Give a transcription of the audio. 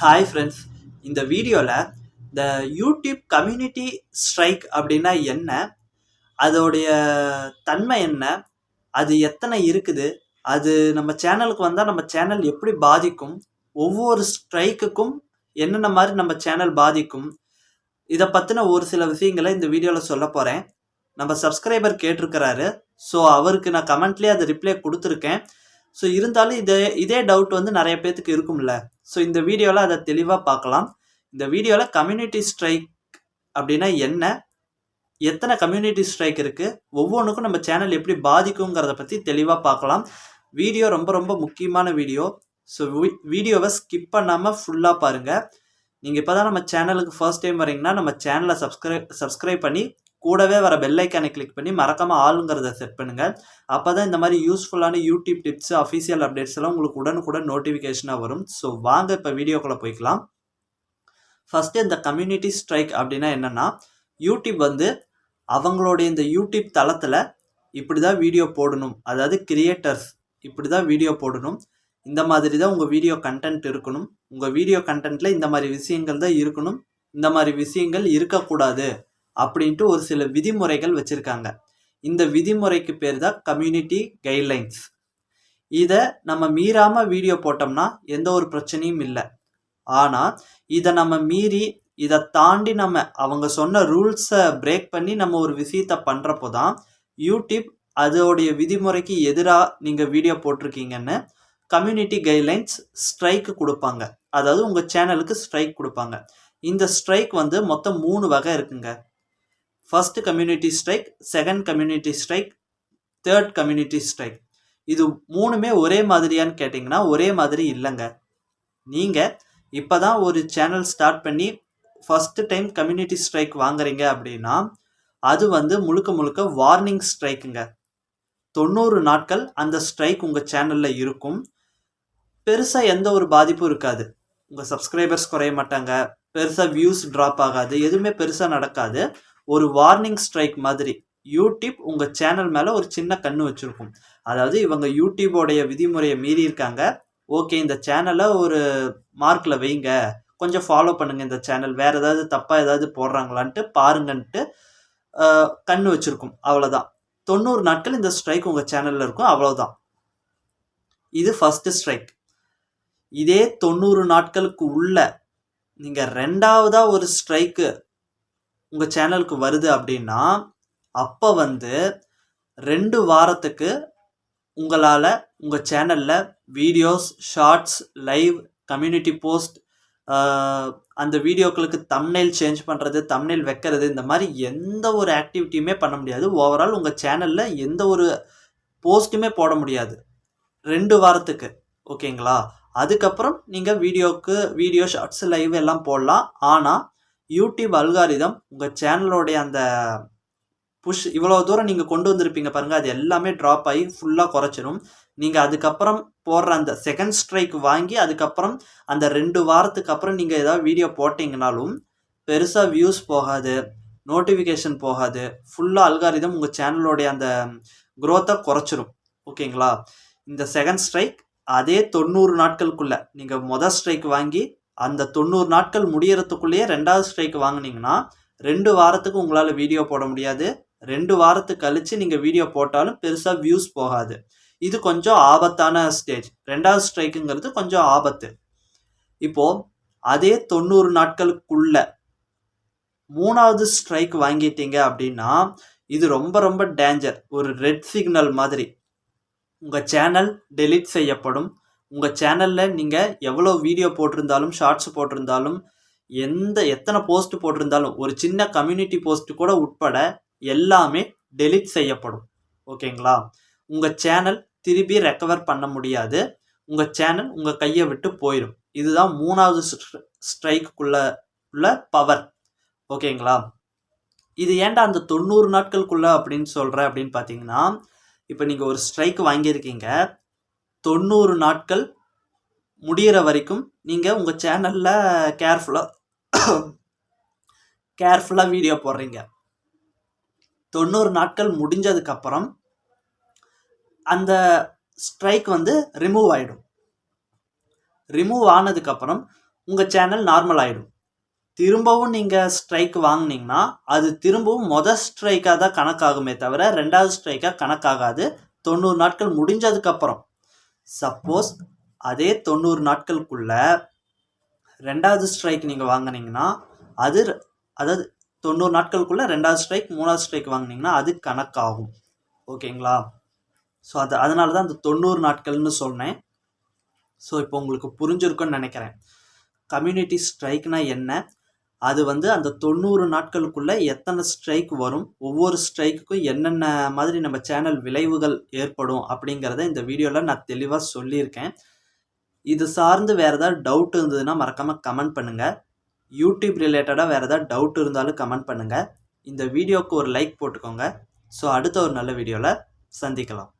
Hi friends, இந்த வீடியோவில் இந்த யூடியூப் கம்யூனிட்டி ஸ்ட்ரைக் அப்படின்னா என்ன, அதோடைய தன்மை என்ன, அது எத்தனை இருக்குது, அது நம்ம சேனலுக்கு வந்தால் நம்ம சேனல் எப்படி பாதிக்கும், ஒவ்வொரு ஸ்ட்ரைக்குக்கும் என்னென்ன மாதிரி நம்ம சேனல் பாதிக்கும், இதை பற்றின ஒரு சில விஷயங்களை இந்த வீடியோவில் சொல்ல போகிறேன். நம்ம சப்ஸ்கிரைபர் கேட்டிருக்கிறாரு. ஸோ அவருக்கு நான் கமெண்ட்லேயே அதை ரிப்ளை கொடுத்துருக்கேன். ஸோ இருந்தாலும் இதே டவுட் வந்து நிறைய பேர்த்துக்கு இருக்கும்ல. ஸோ இந்த வீடியோவில் அதை தெளிவாக பார்க்கலாம். இந்த வீடியோவில் கம்யூனிட்டி ஸ்ட்ரைக் அப்படின்னா என்ன, எத்தனை கம்யூனிட்டி ஸ்ட்ரைக் இருக்குது, ஒவ்வொன்றுக்கும் நம்ம சேனல் எப்படி பாதிக்குங்கிறத பற்றி தெளிவாக பார்க்கலாம். வீடியோ ரொம்ப ரொம்ப முக்கியமான வீடியோ. ஸோ வீடியோவை ஸ்கிப் பண்ணாமல் ஃபுல்லாக பாருங்கள். நீங்கள் இப்போ தான் நம்ம சேனலுக்கு ஃபர்ஸ்ட் டைம் வரீங்கன்னா நம்ம சேனலை சப்ஸ்கிரைப் பண்ணி கூடவே வர பெல் ஐக்கானை கிளிக் பண்ணி மறக்காமல் ஆளுங்கிறத செட் பண்ணுங்கள். அப்போ தான் இந்த மாதிரி யூஸ்ஃபுல்லான யூடியூப் டிப்ஸ், அஃபீஷியல் அப்டேட்ஸ் எல்லாம் உங்களுக்கு உடனுக்குடன் நோட்டிஃபிகேஷனாக வரும். ஸோ வாங்க இப்போ வீடியோக்குள்ளே போய்க்கலாம். ஃபஸ்ட்டு இந்த கம்யூனிட்டி ஸ்ட்ரைக் அப்படின்னா என்னென்னா, யூடியூப் வந்து அவங்களுடைய இந்த யூடியூப் தளத்தில் இப்படி தான் வீடியோ போடணும், அதாவது கிரியேட்டர்ஸ் இப்படி தான் வீடியோ போடணும், இந்த மாதிரி தான் உங்கள் வீடியோ கண்டென்ட் இருக்கணும், உங்கள் வீடியோ கண்டென்ட்டில் இந்த மாதிரி விஷயங்கள் தான் இருக்கணும், இந்த மாதிரி விஷயங்கள் இருக்கக்கூடாது அப்படின்ட்டு ஒரு சில விதிமுறைகள் வச்சுருக்காங்க. இந்த விதிமுறைக்கு பேர் தான் கம்யூனிட்டி கைட்லைன்ஸ். இதை நம்ம மீறாமல் வீடியோ போட்டோம்னா எந்த ஒரு பிரச்சனையும் இல்லை. ஆனால் இதை நம்ம மீறி, இதை தாண்டி நம்ம அவங்க சொன்ன ரூல்ஸை பிரேக் பண்ணி நம்ம ஒரு விஷயத்தை பண்ணுறப்போ தான் யூடியூப் அதோடைய விதிமுறைக்கு எதிராக நீங்கள் வீடியோ போட்டிருக்கீங்கன்னு கம்யூனிட்டி கைட்லைன்ஸ் ஸ்ட்ரைக்கு கொடுப்பாங்க. அதாவது உங்கள் சேனலுக்கு ஸ்ட்ரைக் கொடுப்பாங்க. இந்த ஸ்ட்ரைக் வந்து மொத்தம் 3 வகை இருக்குங்க. First community strike, second community strike, third community strike. இது 3மே ஒரே மாதிரியான்னு கேட்டிங்கன்னா ஒரே மாதிரி இல்லைங்க. நீங்கள் இப்போ தான் ஒரு சேனல் ஸ்டார்ட் பண்ணி ஃபஸ்ட்டு டைம் கம்யூனிட்டி ஸ்ட்ரைக் வாங்குறீங்க அப்படின்னா அது வந்து முழுக்க முழுக்க வார்னிங் ஸ்ட்ரைக்குங்க. 90 நாட்கள் அந்த ஸ்ட்ரைக் உங்கள் சேனலில் இருக்கும். பெருசாக எந்த ஒரு பாதிப்பும் இருக்காது. உங்கள் சப்ஸ்கிரைபர்ஸ் குறைய மாட்டாங்க, பெருசாக வியூஸ் ட்ராப் ஆகாது, எதுவுமே பெருசாக நடக்காது. ஒரு வார்னிங் ஸ்ட்ரைக் மாதிரி யூடியூப் உங்கள் சேனல் மேலே ஒரு சின்ன கண்ணு வச்சுருக்கும். அதாவது இவங்க யூடியூபோடைய விதிமுறையை மீறி இருக்காங்க, ஓகே இந்த சேனலை ஒரு மார்க்கில் வைங்க, கொஞ்சம் ஃபாலோ பண்ணுங்கள், இந்த சேனல் வேறு ஏதாவது தப்பாக ஏதாவது போடுறாங்களான்ட்டு பாருங்கன்ட்டு கண்ணு வச்சுருக்கும். அவ்வளோதான். 90 நாட்கள் இந்த ஸ்ட்ரைக் உங்கள் சேனலில் இருக்கும், அவ்வளோதான். இது ஃபஸ்ட்டு ஸ்ட்ரைக். இதே 90 நாட்களுக்கு உள்ள நீங்கள் ரெண்டாவதாக ஒரு ஸ்ட்ரைக்கு உங்கள் சேனலுக்கு வருது அப்படின்னா அப்போ வந்து 2 வாரத்துக்கு உங்களால் உங்கள் சேனலில் videos, shorts, live, community post, அந்த வீடியோக்களுக்கு தம்ப்நெயில் சேஞ்ச் பண்ணுறது, தம்ப்நெயில் வைக்கிறது, இந்த மாதிரி எந்த ஒரு ஆக்டிவிட்டியுமே பண்ண முடியாது. ஓவரால் உங்கள் சேனலில் எந்த ஒரு போஸ்ட்டுமே போட முடியாது 2 வாரத்துக்கு. ஓகேங்களா? அதுக்கப்புறம் நீங்கள் வீடியோ, ஷார்ட்ஸ், லைவ் எல்லாம் போடலாம். ஆனால் யூடியூப் அல்காரிதம் உங்கள் சேனலோடைய அந்த புஷ் இவ்வளோ தூரம் நீங்கள் கொண்டு வந்திருப்பீங்க பாருங்கள், அது எல்லாமே ட்ராப் ஆகி ஃபுல்லாக குறைச்சிடும். நீங்கள் அதுக்கப்புறம் போடுற அந்த செகண்ட் ஸ்ட்ரைக் வாங்கி அதுக்கப்புறம் அந்த 2 வாரத்துக்கு அப்புறம் நீங்கள் ஏதாவது வீடியோ போட்டிங்கனாலும் பெருசாக வியூஸ் போகாது, நோட்டிஃபிகேஷன் போகாது. ஃபுல்லாக அல்காரிதம் உங்கள் சேனலோடைய அந்த க்ரோத்தை குறைச்சிரும். ஓகேங்களா? இந்த செகண்ட் ஸ்ட்ரைக் அதே 90 நாட்களுக்குள்ளே நீங்கள் மொதல் ஸ்ட்ரைக் வாங்கி அந்த 90 நாட்கள் முடியறதுக்குள்ளேயே 2வது ஸ்ட்ரைக் வாங்கினீங்கன்னா 2 வாரத்துக்கு உங்களால் வீடியோ போட முடியாது. 2 வாரத்துக்கு கழித்து நீங்கள் வீடியோ போட்டாலும் பெருசாக வியூஸ் போகாது. இது கொஞ்சம் ஆபத்தான ஸ்டேஜ். 2வது ஸ்ட்ரைக்குங்கிறது கொஞ்சம் ஆபத்து. இப்போது அதே 90 நாட்களுக்குள்ள 3வது ஸ்ட்ரைக் வாங்கிட்டீங்க அப்படின்னா இது ரொம்ப ரொம்ப டேஞ்சர். ஒரு ரெட் சிக்னல் மாதிரி. உங்கள் சேனல் டெலீட் செய்யப்படும். உங்கள் சேனலில் நீங்கள் எவ்வளோ வீடியோ போட்டிருந்தாலும், ஷார்ட்ஸ் போட்டிருந்தாலும், எத்தனை போஸ்ட் போட்டிருந்தாலும், ஒரு சின்ன கம்யூனிட்டி போஸ்ட் கூட உட்பட எல்லாமே டெலீட் செய்யப்படும். ஓகேங்களா? உங்கள் சேனல் திருப்பி ரெக்கவர் பண்ண முடியாது. உங்கள் சேனல் உங்கள் கையை விட்டு போயிடும். இதுதான் 3வது ஸ்ட்ரைக்குள்ள உள்ள பவர். ஓகேங்களா? இது ஏன்டா அந்த 90 நாட்களுக்குள்ள அப்படின்னு சொல்கிறேன் அப்படின்னு பார்த்தீங்கன்னா, இப்போ நீங்கள் ஒரு ஸ்ட்ரைக் வாங்கியிருக்கீங்க, 90 நாட்கள் முடிகிற வரைக்கும் நீங்கள் உங்கள் சேனலில் கேர்ஃபுல்லாக வீடியோ போடுறீங்க. 90 நாட்கள் முடிஞ்சதுக்கப்புறம் அந்த ஸ்ட்ரைக் வந்து ரிமூவ் ஆகிடும். ரிமூவ் ஆனதுக்கப்புறம் உங்கள் சேனல் நார்மல் ஆகிடும். திரும்பவும் நீங்கள் ஸ்ட்ரைக் வாங்கினீங்கன்னா அது திரும்பவும் மொதல் ஸ்ட்ரைக்காக தான் கணக்காகுமே தவிர 2வது ஸ்ட்ரைக்காக கணக்காகாது 90 நாட்கள் முடிஞ்சதுக்கப்புறம். சப்போஸ் அதே 90 நாட்களுக்குள்ள 2வது ஸ்ட்ரைக் நீங்கள் வாங்கினீங்கன்னா அதாவது 90 நாட்களுக்குள்ள 2வது ஸ்ட்ரைக் 3வது ஸ்ட்ரைக் வாங்கினீங்கன்னா அது கணக்காகும். ஓகேங்களா? ஸோ அதனால தான் அந்த 90 நாட்கள்னு சொன்னேன். ஸோ இப்போ உங்களுக்கு புரிஞ்சிருக்குன்னு நினைக்கிறேன். கம்யூனிட்டி ஸ்ட்ரைக்னா என்ன, அது அந்த 90 நாட்களுக்குள்ள எத்தனை ஸ்ட்ரைக் வரும், ஒவ்வொரு ஸ்ட்ரைக்குக்கும் என்னென்ன மாதிரி நம்ம சேனல் விளைவுகள் ஏற்படும் அப்படிங்கிறத இந்த வீடியோவில் நான் தெளிவாக சொல்லியிருக்கேன். இது சார்ந்து வேறு ஏதாவது டவுட் இருந்ததுன்னா மறக்காமல் கமெண்ட் பண்ணுங்கள். யூடியூப் ரிலேட்டடாக வேறு ஏதாவது டவுட் இருந்தாலும் கமெண்ட் பண்ணுங்கள். இந்த வீடியோவுக்கு ஒரு லைக் போட்டுக்கோங்க. ஸோ அடுத்த ஒரு நல்ல வீடியோவில் சந்திக்கலாம்.